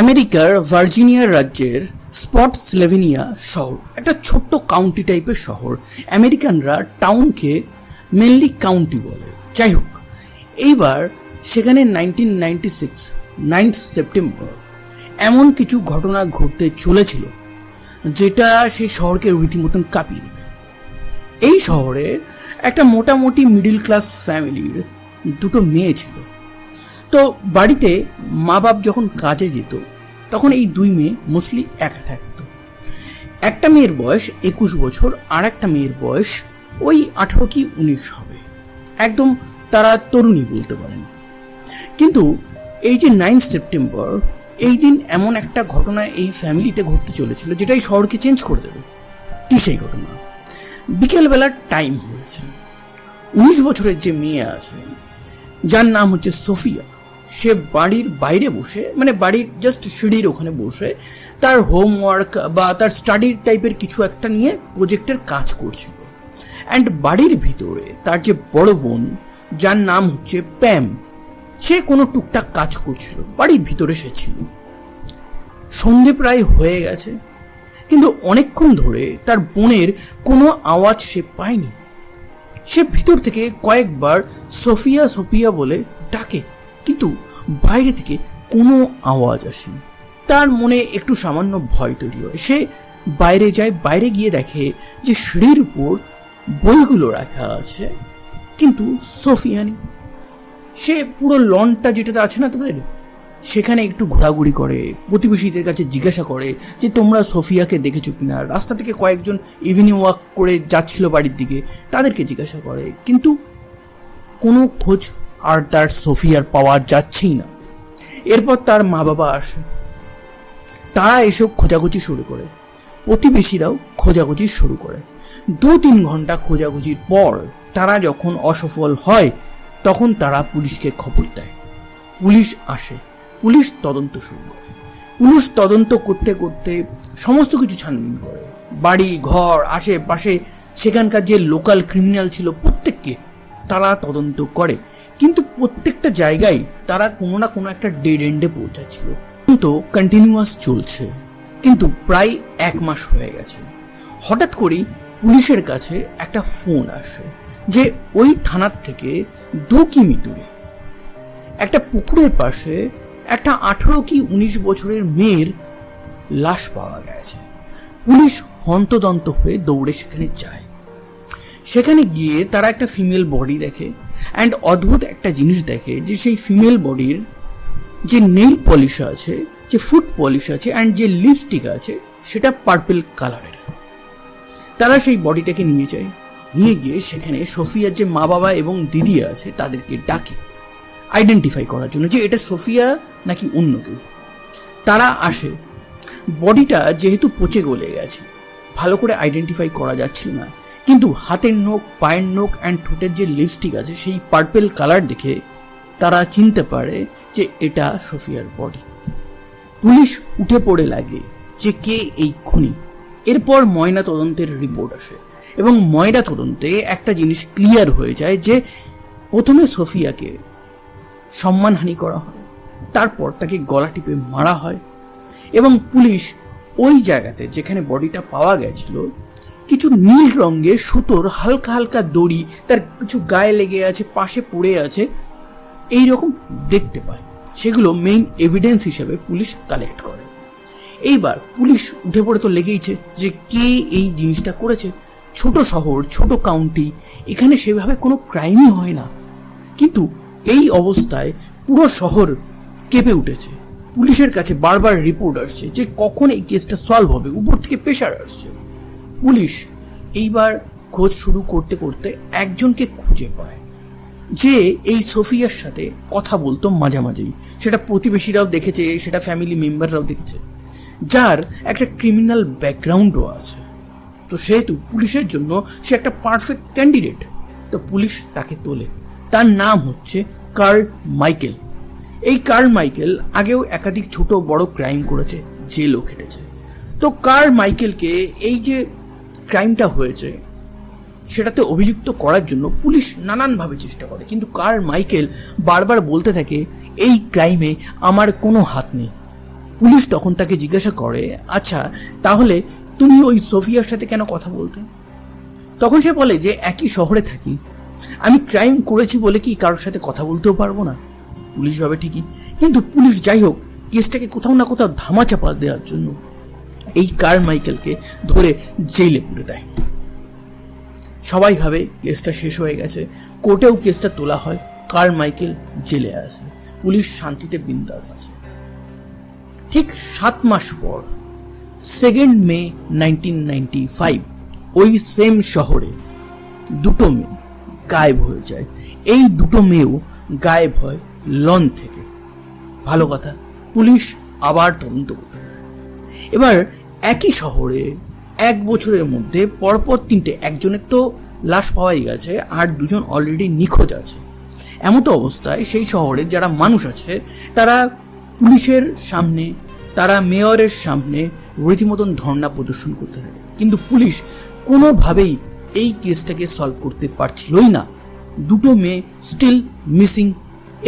আমেরিকার ভার্জিনিয়া রাজ্যের স্পটসলেভেনিয়া শহর একটা ছোট্ট কাউন্টি টাইপের শহর। আমেরিকানরা টাউনকে মেনলি কাউন্টি বলে। যাই হোক, এইবার সেখানে 1996 9th সেপ্টেম্বর এমন কিছু ঘটনা ঘটতে চলেছিল যেটা সেই শহরকে রীতিমতন কাঁপিয়ে দেবে। এই শহরে একটা মোটামুটি মিডিল ক্লাস ফ্যামিলির দুটো মেয়ে ছিল। তো বাড়িতে মা বাপ যখন কাজে যেত তখন এই দুই মেয়ে মোস্টলি একা থাকতো। একটা মেয়ের বয়স 21 বছর আর একটা মেয়ের বয়স ওই 18 কি 19 হবে, একদম তারা তরুণী বলতে পারেন। কিন্তু এই যে 9 সেপ্টেম্বর এই দিন এমন একটা ঘটনা এই ফ্যামিলিতে ঘটতে চলেছিল যেটা এই শহরকে চেঞ্জ করে দেবে। কি সেই ঘটনা? বিকেলবেলার টাইম হয়েছে। 19 বছরের যে মেয়ে আছে যার নাম হচ্ছে সোফিয়া, সে বাড়ির বাইরে বসে, মানে বাড়ির জাস্ট সিঁড়ির ওখানে বসে তার হোমওয়ার্ক বা তার স্টাডির টাইপের কিছু একটা নিয়ে প্রজেক্টের কাজ করছিল। অ্যান্ড বাড়ির ভিতরে তার যে বড় বোন যার নাম হচ্ছে প্যাম, সে কোনো টুকটাক কাজ করছিল। বাড়ির ভিতরে সে ছিল। সন্ধে প্রায় হয়ে গেছে, কিন্তু অনেকক্ষণ ধরে তার বোনের কোনো আওয়াজ সে পায়নি। সে ভিতর থেকে কয়েকবার সোফিয়া সোফিয়া বলে ডাকে, কিন্তু বাইরে থেকে কোনো আওয়াজ আসেনি। তার মনে একটু সামান্য ভয় তৈরি হয়। সে বাইরে যায়, বাইরে গিয়ে দেখে যে সিঁড়ির উপর বইগুলো রাখা আছে, কিন্তু সোফিয়া নেই। সে পুরো লনটা যেটাতে আছে না তাদের, সেখানে একটু ঘোরাঘুরি করে, প্রতিবেশীদের কাছে জিজ্ঞাসা করে যে তোমরা সোফিয়াকে দেখেছো কিনা। রাস্তা থেকে কয়েকজন ইভিনিং ওয়াক করে যাচ্ছিল বাড়ির দিকে, তাদেরকে জিজ্ঞাসা করে, কিন্তু কোনো খোঁজ আর তার সোফিয়ার পাওয়া যাচ্ছেই না। এরপর তার মা বাবা আসে, তারা এসব খোঁজাখুঁজি শুরু করে, প্রতিবেশীরাও খোঁজাখুঁজি শুরু করে। 2-3 ঘন্টা খোঁজাখুঁজির পর তারা যখন অসফল হয় তখন তারা পুলিশকে খবর দেয়। পুলিশ আসে, পুলিশ তদন্ত শুরু করে। পুলিশ তদন্ত করতে করতে সমস্ত কিছু ছানবিন করে, বাড়ি ঘর আশেপাশে সেখানকার যে লোকাল ক্রিমিনাল ছিল প্রত্যেককে তারা তদন্ত করে। কিন্তু প্রত্যেকটা জায়গায় তারা কোনো না কোনো একটা ডেড এন্ডে পৌঁছাচ্ছিল। কিন্তু কন্টিনিউয়াস চলছে, কিন্তু প্রায় 1 মাস হয়ে গেছে। হঠাৎ করেই পুলিশের কাছে একটা ফোন আসে যে ওই থানার থেকে 2 কিমি দূরে একটা পুকুরের পাশে একটা 18 কি 19 বছরের মেয়ের লাশ পাওয়া গেছে। পুলিশ হন্তদন্ত হয়ে দৌড়ে সেখানে যায়। সেখানে গিয়ে তারা একটা ফিমেল বডি দেখে, অ্যান্ড অদ্ভুত একটা জিনিস দেখে যে সেই ফিমেল বডির যে নেইল পলিশ আছে, যে ফুট পলিশ আছে, অ্যান্ড যে লিপস্টিক আছে সেটা পার্পল কালারের। তারা সেই বডিটাকে নিয়ে যায়, নিয়ে গিয়ে সেখানে সোফিয়ার যে মা বাবা এবং দিদি আছে তাদেরকে ডাকে আইডেন্টিফাই করার জন্য যে এটা সোফিয়া নাকি অন্য কেউ। তারা আসে। বডিটা যেহেতু পচে গলে গেছে, ভালো করে আইডেন্টিফাই করা যাচ্ছিল না, কিন্তু হাতের নখ, পায়ের নখ অ্যান্ড ঠোঁটের যে লিপস্টিক আছে সেই পার্পল কালার দেখে তারা চিনতে পারে যে এটা সোফিয়ার বডি। পুলিশ উঠে পড়ে লাগে যে কে এই খুনি। এরপর ময়না তদন্তের রিপোর্ট আসে এবং ময়না তদন্তে একটা জিনিস ক্লিয়ার হয়ে যায় যে প্রথমে সোফিয়াকে সম্মানহানি করা হয়, তারপর তাকে গলা টিপে মারা হয়, এবং পুলিশ ওই জায়গাতে যেখানে বডিটা পাওয়া গেছিল কিছু নীল রঙের সুতোর হালকা হালকা দড়ি তার কিছু গায়ে লেগে আছে, পাশে পড়ে আছে, এই রকম দেখতে পায়। সেগুলো মেইন এভিডেন্স হিসেবে পুলিশ কালেক্ট করে। এইবার পুলিশ উঠে পড়ে তো লেগেইছে যে কে এই জিনিসটা করেছে। ছোট শহর, ছোট কাউন্টি, এখানে সেভাবে কোনো ক্রাইমই হয় না, কিন্তু এই অবস্থায় পুরো শহর কেঁপে উঠেছে। পুলিশের কাছে বারবার রিপোর্ট আসছে যে কখন এই কেসটা সলভ হবে, উপর থেকে প্রেশার আসছে। পুলিশ এইবার খোঁজ শুরু করতে করতে একজনকে খুঁজে পায় যে এই সোফিয়ার সাথে কথা বলতো মাঝামাঝি। সেটা প্রতিবেশীরাও দেখেছে, সেটা ফ্যামিলি মেম্বাররাও দেখেছে, যার একটা ক্রিমিনাল ব্যাকগ্রাউন্ডও আছে। তো সেহেতু পুলিশের জন্য সে একটা পারফেক্ট ক্যান্ডিডেট। তো পুলিশ তাকে তোলে। তার নাম হচ্ছে কার্ল মাইকেল। এই কার্ল মাইকেল আগেও একাধিক ছোট বড় ক্রাইম করেছে, জেলও খেটেছে। তো কার্ল মাইকেলকে এই যে ক্রাইমটা হয়েছে সেটাতে অভিযুক্ত করার জন্য পুলিশ নানানভাবে চেষ্টা করে, কিন্তু কার্ল মাইকেল বারবার বলতে থাকে এই ক্রাইমে আমার কোনো হাত নেই, পুলিশ তখন তাকে জিজ্ঞাসা করে, আচ্ছা তাহলে তুমি ওই সোফিয়ার সাথে কেন কথা বলতে? তখন সে বলে যে একই শহরে থাকি, আমি ক্রাইম করেছি বলে কি কারোর সাথে কথা বলতেও পারবো না? পুলিশ ভাবে ঠিকই, কিন্তু পুলিশ যাই হোক কেসটাকে কোথাও না কোথাও ধামাচাপা দেওয়ার জন্য এই কারমাইকেলকে ধরে জেলে পুরে দেয়। সবাই ভাবে কেসটা শেষ হয়ে গেছে, কোর্টেও কেসটা তোলা হয়, কারমাইকেল জেলে আসে, পুলিশ শান্তিতে বিন্দাস আছে। ঠিক 7 মাস পর 2 মে 1995 ওই সেম শহরে 2 মেয়ে গায়েব হয়ে যায়। এই 2 মেয়েও গায়েব হয় লন থেকে। ভালো কথা, পুলিশ আবার তদন্ত করতে থাকে। এবার একই শহরে 1 বছরের মধ্যে পরপর 3টে, একজনের তো লাশ পাওয়াই গেছে আর 2জন অলরেডি নিখোঁজ আছে। এমতো অবস্থায় সেই শহরে যারা মানুষ আছে তারা পুলিশের সামনে, তারা মেয়রের সামনে রীতিমতন ধর্ণা প্রদর্শন করতে থাকে, কিন্তু পুলিশ কোনোভাবেই এই কেসটাকে সলভ করতে পারছিলই না। 2 মেয়ে স্টিল মিসিং।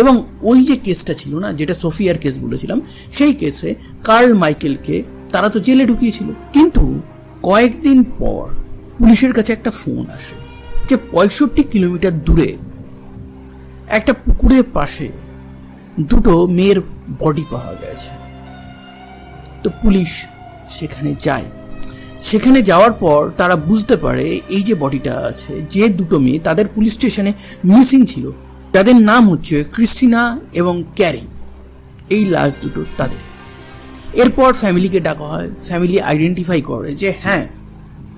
এবং ওই যে কেসটা ছিল না, যেটা সোফিয়ার কেস বলেছিলাম, সেই কেসে কারমাইকেলকে তারা তো জেলে ঢুকিয়েছিল, কিন্তু কয়েকদিন পর পুলিশের কাছে একটা ফোন আসে যে 65 কিলোমিটার দূরে একটা পুকুরের পাশে 2 মেয়ের বডি পাওয়া গেছে। তো পুলিশ সেখানে যায়। সেখানে যাওয়ার পর তারা বুঝতে পারে এই যে বডিটা আছে, যে 2 মেয়ে তাদের পুলিশ স্টেশনে মিসিং ছিল, তাদের নাম হচ্ছে ক্রিস্টিনা এবং ক্যারি। এই লাশ 2 তাদের। এরপর ফ্যামিলিকে ডাকা হয়, ফ্যামিলি আইডেন্টিফাই করে যে হ্যাঁ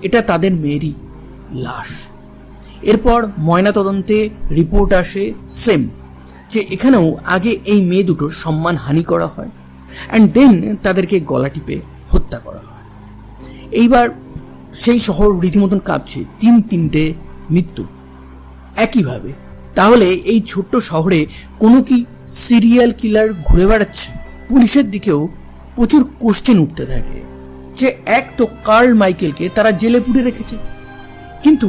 এটা তাদের মেয়েরই লাশ। এরপর ময়নাতদন্তে রিপোর্ট আসে সেম, যে এখানেও আগে এই মেয়ে 2টোর সম্মানহানি করা হয় অ্যান্ড দেন তাদেরকে গলা টিপে হত্যা করা হয়। এইবার সেই শহর রীতিমতন কাঁপছে, 3টে মৃত্যু একইভাবে। তাহলে এই ছোট্ট শহরে কোনো কি সিরিয়াল কিলার ঘুরে বেড়াচ্ছে? পুলিশের দিকেও প্রচুর কোশ্চেন উঠতে থাকে যে এক তো কারমাইকেলকে তারা জেলে পুরে রেখেছে, কিন্তু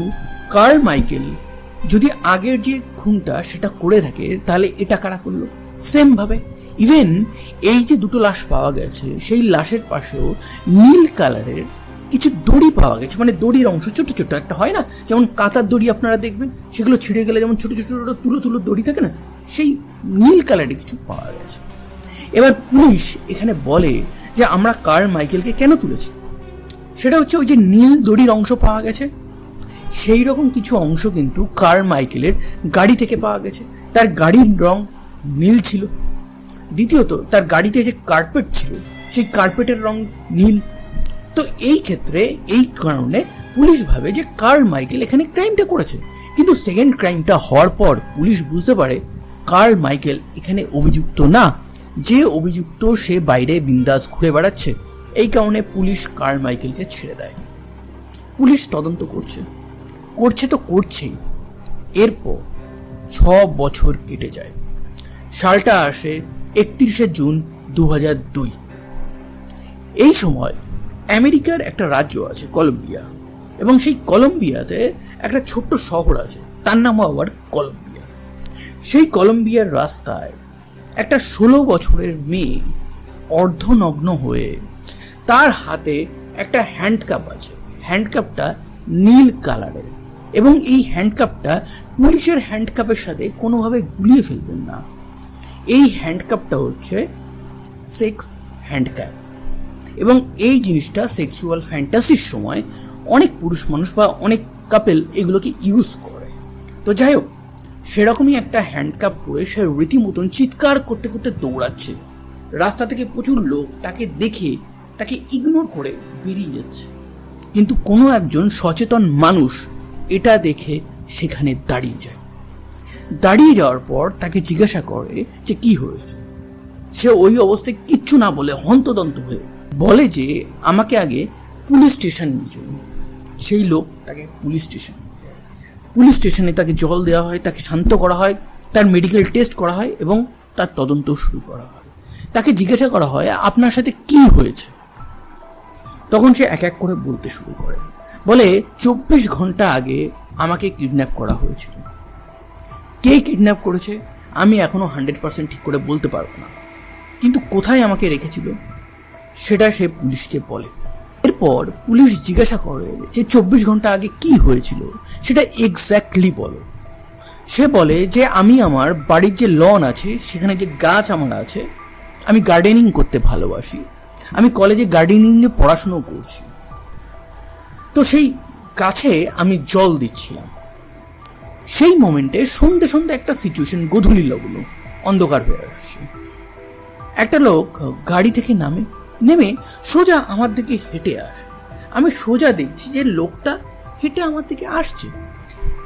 কারমাইকেল যদি আগের যে খুনটা সেটা করে থাকে তাহলে এটা কারা করলো? সেম ভাবে ইভেন এই যে 2 লাশ পাওয়া গেছে সেই লাশের পাশেও নীল কালারের কিছু দড়ি পাওয়া গেছে, মানে দড়ির অংশ ছোট ছোট একটা হয় না, যেমন কাঁথার দড়ি আপনারা দেখবেন সেগুলো ছিঁড়ে গেলে যেমন ছোট ছোট ছোট তুলো তুলো দড়ি থাকে না, সেই নীল কালারের কিছু পাওয়া গেছে। এবার পুলিশ এখানে বলে যে আমরা কারমাইকেলকে কেন তুলেছি, সেটা হচ্ছে ওই যে নীল দড়ির অংশ পাওয়া গেছে, সেই রকম কিছু অংশ কিন্তু কারমাইকেলের গাড়ি থেকে পাওয়া গেছে। তার গাড়ির রং নীল ছিল। দ্বিতীয়ত তার গাড়িতে যে কার্পেট ছিল সেই কার্পেটের রং নীল। তো এই ক্ষেত্রে এই কারণে পুলিশ ভাবে যে কারমাইকেল এখানে ক্রাইমটা করেছে, কিন্তু সেকেন্ড ক্রাইমটা হওয়ার পর পুলিশ বুঝতে পারে কারমাইকেল এখানে অভিযুক্ত না, যে অভিযুক্ত সে বাইরে বিন্দাস ঘুরে বেড়াচ্ছে। এই কারণে পুলিশ কারমাইকেলকে ছেড়ে দেয়। পুলিশ তদন্ত করছে তো করছেই। এরপর 6 বছর কেটে যায়। সালটা আসে 31শে জুন 2002। এই সময় আমেরিকার একটা রাজ্য আছে কলম্বিয়া, এবং সেই কলম্বিয়াতে একটা ছোট্ট শহর আছে, তার নাম আবার কলম্বিয়া। সেই কলম্বিয়ার রাস্তায় একটা 16 বছরের মেয়ে অর্ধনগ্ন হয়ে, তার হাতে একটা হ্যান্ডকাপ আছে, হ্যান্ডকাপটা নীল কালারের, এবং এই হ্যান্ডকাপটা পুলিশের হ্যান্ডকাপের সাথে কোনোভাবে গুলিয়ে ফেলবেন না। এই হ্যান্ডকাপটা হচ্ছে সেক্স হ্যান্ডকাপ, এবং এই জিনিসটা সেক্সুয়াল ফ্যান্টাসির সময় অনেক পুরুষ মানুষ বা অনেক কাপেল এগুলোকে ইউজ করে। তো যাই হোক, সেরকমই একটা হ্যান্ডকাপ পরে সে রীতিমতন চিৎকার করতে করতে দৌড়াচ্ছে। রাস্তা থেকে প্রচুর লোক তাকে দেখে তাকে ইগনোর করে বেরিয়ে যাচ্ছে, কিন্তু কোনো একজন সচেতন মানুষ এটা দেখে সেখানে দাঁড়িয়ে যায়। দাঁড়িয়ে যাওয়ার পর তাকে জিজ্ঞাসা করে যে কি হয়েছে। সে ওই অবস্থায় কিচ্ছু না বলে হন্তদন্ত হয়ে বলে যে আমাকে আগে পুলিশ স্টেশন নিয়ে চলুন। সেই লোক তাকে পুলিশ স্টেশনে তাকে জল দেওয়া হয়, তাকে শান্ত করা হয়, তার মেডিকেল টেস্ট করা হয় এবং তার তদন্ত শুরু করা হয়। তাকে জিজ্ঞাসা করা হয় আপনার সাথে কি হয়েছে। তখন সে এক এক করে বলতে শুরু করে, বলে 24 ঘন্টা আগে আমাকে কিডন্যাপ করা হয়েছিল। কে কিডন্যাপ করেছে আমি এখনও 100% ঠিক করে বলতে পারবো না, কিন্তু কোথায় আমাকে রেখেছিল সেটা সে পুলিশকে বলে। এরপর পুলিশ জিজ্ঞাসা করে যে 24 ঘন্টা আগে কি হয়েছিল সেটা এক্স্যাক্টলি বলো। সে বলে যে আমি আমার বাড়ির যে লন আছে সেখানে যে গাছ আমার আছে, আমি গার্ডেনিং করতে ভালোবাসি, আমি কলেজে গার্ডেনিংয়ে পড়াশুনো করছি, তো সেই গাছে আমি জল দিচ্ছিলাম। সেই মোমেন্টে সন্ধে সন্ধে একটা সিচুয়েশন, গোধূলি লগ্ন, অন্ধকার হয়ে আসছে। একটা লোক গাড়ি থেকে নেমে সোজা আমার দিকে হেঁটে আসে। আমি সোজা দেখছি যে লোকটা হেঁটে আমার দিকে আসছে।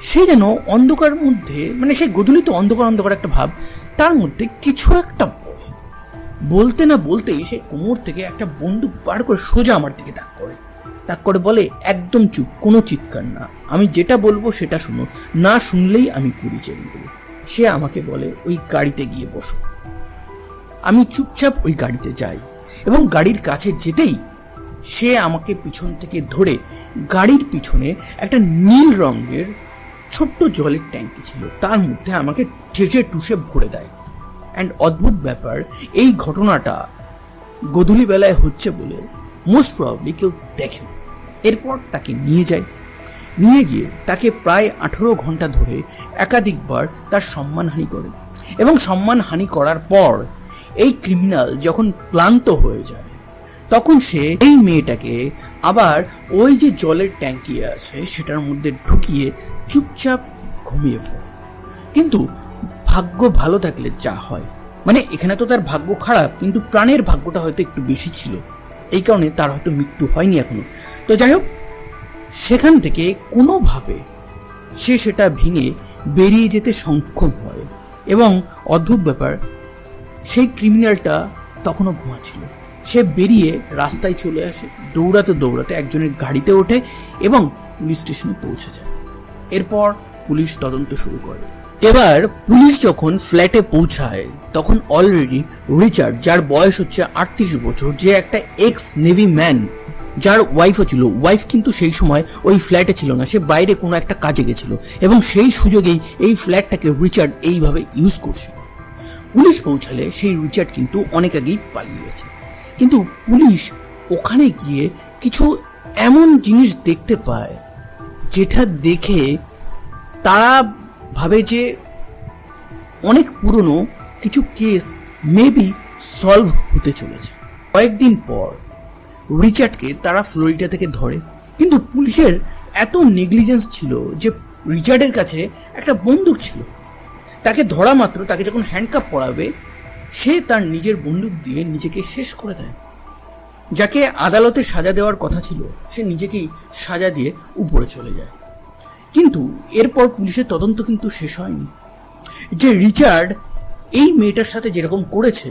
সে যেন অন্ধকার মধ্যে, মানে সেই গোধূলি তো অন্ধকার অন্ধকার একটা ভাব, তার মধ্যে কিছু একটা বলতে না বলতেই সে কোমর থেকে একটা বন্দুক বার করে সোজা আমার দিকে তাক করে বলে, একদম চুপ, কোনো চিৎকার না, আমি যেটা বলবো সেটা শোনো, না শুনলেই আমি পুরি চালিয়ে দেবো। সে আমাকে বলে ওই গাড়িতে গিয়ে বসো। আমি চুপচাপ ওই গাড়িতে যাই এবং গাড়ির কাছে যেতেই সে আমাকে পিছন থেকে ধরে গাড়ির পিছনে একটা নীল রঙের ছোট্ট জলের ট্যাঙ্কি ছিল, তার মধ্যে আমাকে ঠেসে টুসে ভরে দেয়। অ্যান্ড অদ্ভুত ব্যাপার, এই ঘটনাটা গোধূলি বেলায় হচ্ছে বলে মোস্ট প্রবাবলি কেউ দেখে। এরপর তাকে নিয়ে গিয়ে তাকে প্রায় 18 ঘন্টা ধরে একাধিকবার তার সম্মানহানি করে, এবং সম্মানহানি করার পর এই ক্রিমিনাল যখন ক্লান্ত হয়ে যায় তখন সে এই মেয়েটাকে আবার ওই যে জলের ট্যাঙ্কি আছে সেটার মধ্যে ঢুকিয়ে চুপচাপ ঘুমিয়ে পড়ে। কিন্তু ভাগ্য ভালো থাকলে যা হয়, মানে এখানে তো তার ভাগ্য খারাপ, কিন্তু প্রাণের ভাগ্যটা হয়তো একটু বেশি ছিল, এই কারণে তার হয়তো মৃত্যু হয়নি এখনো। তো যাই হোক, সেখান থেকে কোনোভাবে সে সেটা ভেঙে বেরিয়ে যেতে সক্ষম হয়। এবং অদ্ভুত ব্যাপার, সেই ক্রিমিনালটা তখনও ঘুমাচ্ছিল। সে বেরিয়ে রাস্তায় চলে আসে, দৌড়াতে একজনের গাড়িতে ওঠে এবং পুলিশ স্টেশনে পৌঁছে যায়। এরপর পুলিশ তদন্ত শুরু করে। এবার পুলিশ যখন ফ্ল্যাটে পৌঁছায় তখন অলরেডি রিচার্ড, যার বয়স হচ্ছে 38 বছর, যে একটা এক্স নেভি ম্যান, যার ওয়াইফও ছিল, ওয়াইফ কিন্তু সেই সময় ওই ফ্ল্যাটে ছিল না, সে বাইরে কোনো একটা কাজে গেছিল, এবং সেই সুযোগেই এই ফ্ল্যাটটাকে রিচার্ড এইভাবে ইউজ করছিল। পুলিশ পৌঁছালে সেই রিচার্ড কিন্তু অনেক আগেই পালিয়ে গেছে। কিন্তু পুলিশ ওখানে গিয়ে কিছু এমন জিনিস দেখতে পায় যেটা দেখে তারা ভাবে যে অনেক পুরনো কিছু কেস মেবি সলভ হতে চলেছে। কয়েকদিন পর রিচার্ডকে তারা ফ্লোরিডা থেকে ধরে, কিন্তু পুলিশের এত নেগলিজেন্স ছিল যে রিচার্ডের কাছে একটা বন্দুক ছিল। তাকে ধরা মাত্র, তাকে যখন হ্যান্ডকাপ পরাবে, সে তার নিজের বন্দুক দিয়ে নিজেকে শেষ করে দেয়। যাকে আদালতে সাজা দেওয়ার কথা ছিল সে নিজেকেই সাজা দিয়ে উপরে চলে যায়। কিন্তু এরপর পুলিশের তদন্ত কিন্তু শেষ হয়নি। যে রিচার্ড এই মেয়েটার সাথে যেরকম করেছে,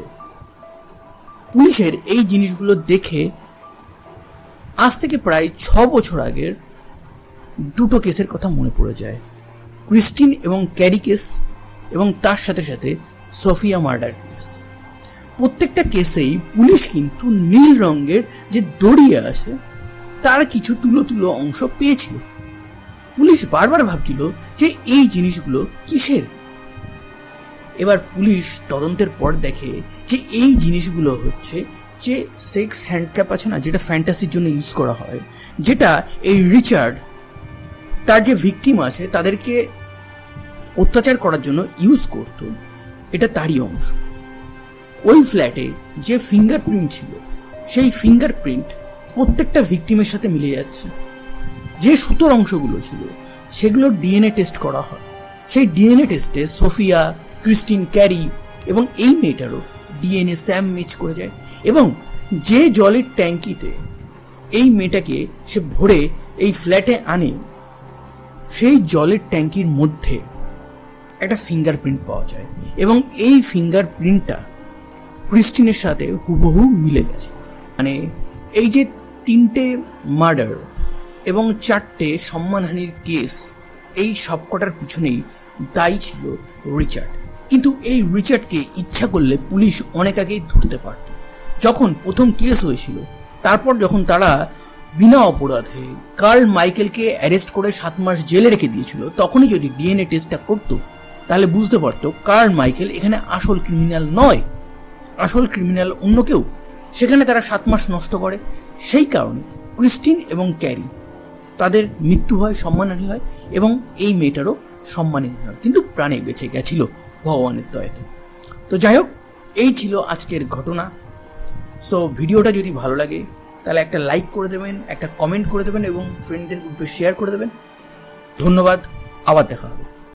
পুলিশের এই জিনিসগুলো দেখে আজ থেকে প্রায় 6 বছর আগের দুটো কেসের কথা মনে পড়ে যায়, ক্রিস্টিন এবং ক্যারি কেস, এবং তার সাথে সাথে সোফিয়া মার্ডার কেস। প্রত্যেকটা কেসেই পুলিশ কিন্তু নীল রঙের যে দড়ি আছে তার কিছু তুলো অংশ পেয়েছিল। পুলিশ বারবার ভাবছিল যে এই জিনিসগুলো কিসের। এবার পুলিশ তদন্তের পর দেখে যে এই জিনিসগুলো হচ্ছে যে সেক্স হ্যান্ডক্যাপ আছে না, যেটা ফ্যান্টাসির জন্য ইউজ করা হয়, যেটা এই রিচার্ড তার যে ভিকটিম আছে তাদেরকে অত্যাচার করার জন্য ইউজ করত, এটা তারই অংশ। ওই ফ্ল্যাটে যে ফিঙ্গারপ্রিন্ট ছিল সেই ফিঙ্গারপ্রিন্ট প্রত্যেকটা ভিকটিমের সাথে মিলে যাচ্ছে। যে সুতোর অংশগুলো ছিল সেগুলো ডিএনএ টেস্ট করা হয়। সেই ডিএনএ টেস্টে সোফিয়া, ক্রিস্টিন, ক্যারি এবং এই মেয়েটারও ডিএনএ স্যাম ম্যাচ করে যায়। এবং যে জলের ট্যাঙ্কিতে এই মেয়েটাকে সে ভরে এই ফ্ল্যাটে আনে, সেই জলের ট্যাঙ্কির মধ্যে একটা ফিঙ্গারপ্রিন্ট পাওয়া যায়, এবং এই ফিঙ্গারপ্রিন্টটা ক্রিস্টিনের সাথে হুবহু মিলে গেছে। মানে এই যে 3টে মার্ডার এবং 4টে সম্মানহানির কেস, এই সবকটার পিছনেই দায়ী ছিল রিচার্ড। কিন্তু এই রিচার্ডকে ইচ্ছা করলে পুলিশ অনেক আগেই ধরতে পারত। যখন প্রথম কেস হয়েছিল, তারপর যখন তারা বিনা অপরাধে কার্ল মাইকেলকে অ্যারেস্ট করে 7 মাস জেলে রেখে দিয়েছিল, তখনই যদি ডিএনএ টেস্টটা করতো তাহলে বুঝতে পারতো কার্ল মাইকেল এখানে আসল ক্রিমিনাল নয়, আসল ক্রিমিনাল অন্য কেউ। সেখানে তারা 7 মাস নষ্ট করে। সেই কারণে ক্রিস্টিন এবং ক্যারি তাদের মৃত্যু হয়, সম্মানহানি হয় এবং এই মেয়েটারও সম্মানহানি হয়, কিন্তু প্রাণে বেঁচে গেছিল ভগবানের দয়াতে। তো যাই হোক, এই ছিল আজকের ঘটনা। সো ভিডিওটা যদি ভালো লাগে তাহলে একটা লাইক করে দেবেন, একটা কমেন্ট করে দেবেন এবং ফ্রেন্ডদের গ্রুপে শেয়ার করে দেবেন। ধন্যবাদ, আবার দেখা হবে।